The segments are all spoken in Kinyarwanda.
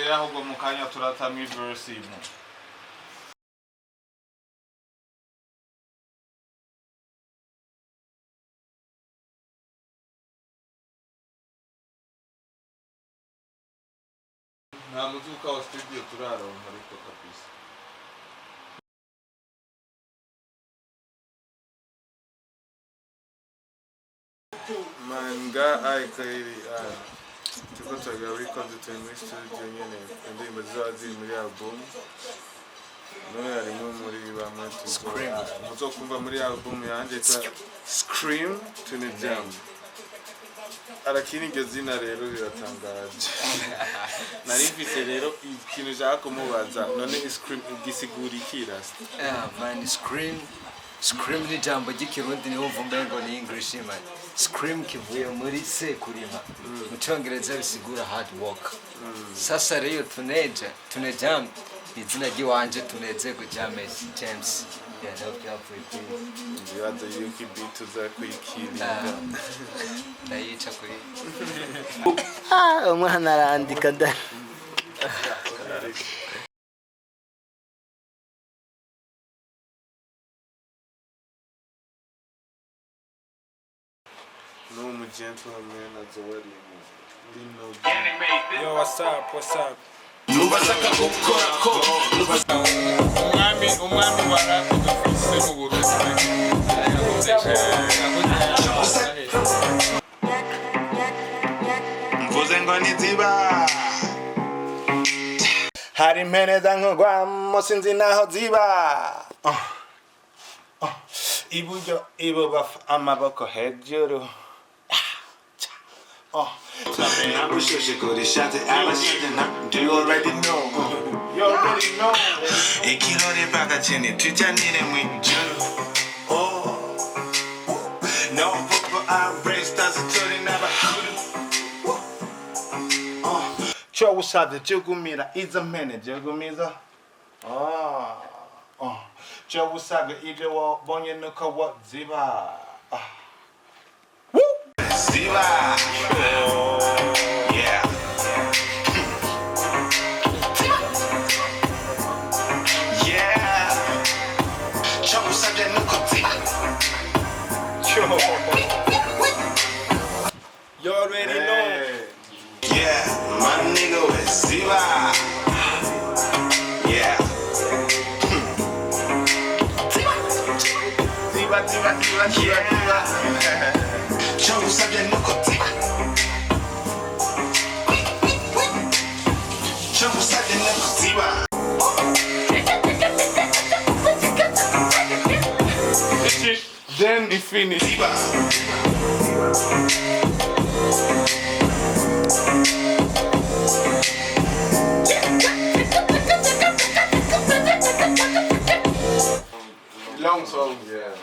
rero ahubwo mu kanya turatama iverse imwe. Nta muzuka wa studio turaronka ariko kabisa. Manga ayikairi tuko tagawi konzitwe muri studio nyene indirimbo zizaba muri album. None harimo muri bamwe muzokumva muri album yanje ta Scream tune jam. Arakini iryo zina rero riratangaje. Narifise rero ikintu ushaka kumubaza none Scream gisigura ikirasi. Man, Scream ni jambo ry'ikirundi niho mvumbe ngo ni English man. Scream kivuye muri se kurima. Mu Cyongereza bisigura hard work. Sasa rero tunejam izina ry'iwanje tuneze ku James. Yeah, no problem. Ndibaza yuko beat uza kuyikirinda. Ndayica kuri. Umwana arandika da. No mu gentleman azowari Lino. Yo, what's up? Nubashaka gukora ko umwami warafise mu Burundi. Mvuze ngo niziba. Hari impene zankogwamo sinzi naho ziba. Iburyo ibubafu amaboko hejuru. Do you already know? Ikirore mpaka chini tujanire mwijuru. No popo arrest as a story never Cho usabye jugumira iza mpene jugumiza. Cho usabye ibyo wabonye nuko waziba. Ziba. Yeah. Yeah. Cho usabye nuko ziba. You already know. Yeah, my nigga with Ziba. Yeah. Ziba. Changu sabia nuko Ziba. Changu sabia nuko Ziba. Then he finished. Ziba. Long song, yeah.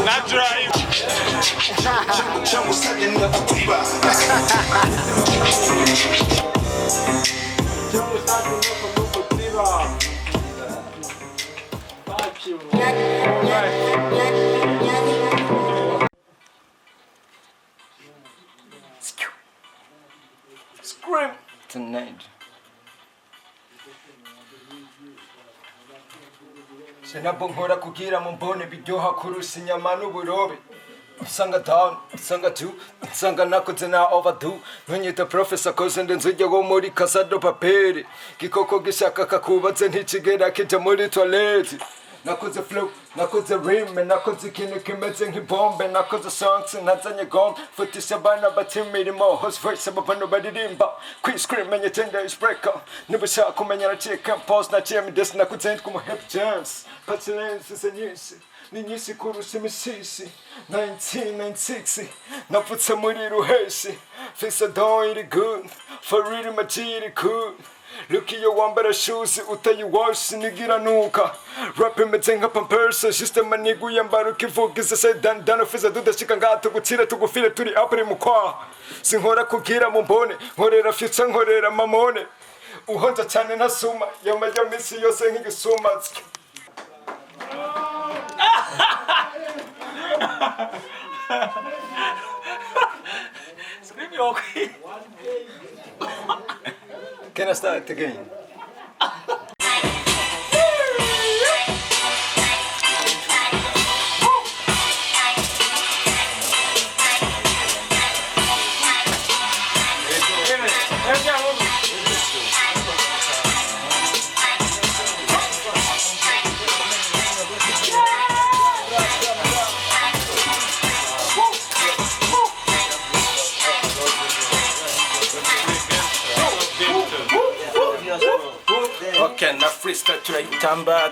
Not drive. Scream tonight. Sinabwo nkora kugira mu mbone biryoha kurusa inyama n'uburobe. Usanga down, usanga two, usanga nakoze na overdo. Ntunyita professor koze ndenzujya wo muri kasado papere. Gikoko gishaka kakubatse ntikigera kija muri toilette. Nakoze flow, nakoze rime, nakoze ikintu kimeze nk'ibombe, nakoze songs nazanye gombe, futisha abana batimirimo, host voice abantu baririmba, scream menye tenda is breaker, nibushaka kumenya nacika pause naciye midesi nakuze ku hip jams, patsilence senyisi, ni nyisi kurusha imisisi, 1996, napfutse muri ruheshi, fisa don iri good, for real maji iri good. Look at your wambara shoes, utayiwashi nigira nuka. Rap imeze nka pampersa, system manigu yambara ukivugiza se dandana fiza dudashika ngaha tugutire tugufire turi apuri mukwa. Sinkora kugira mu mbone, nkorera future nkorera mamone. Uhonza cyane ntasuma, yamajya misi yose nk'igisuma. Scream your okay. Can I start again? Okay, na freestyle tukaitamba.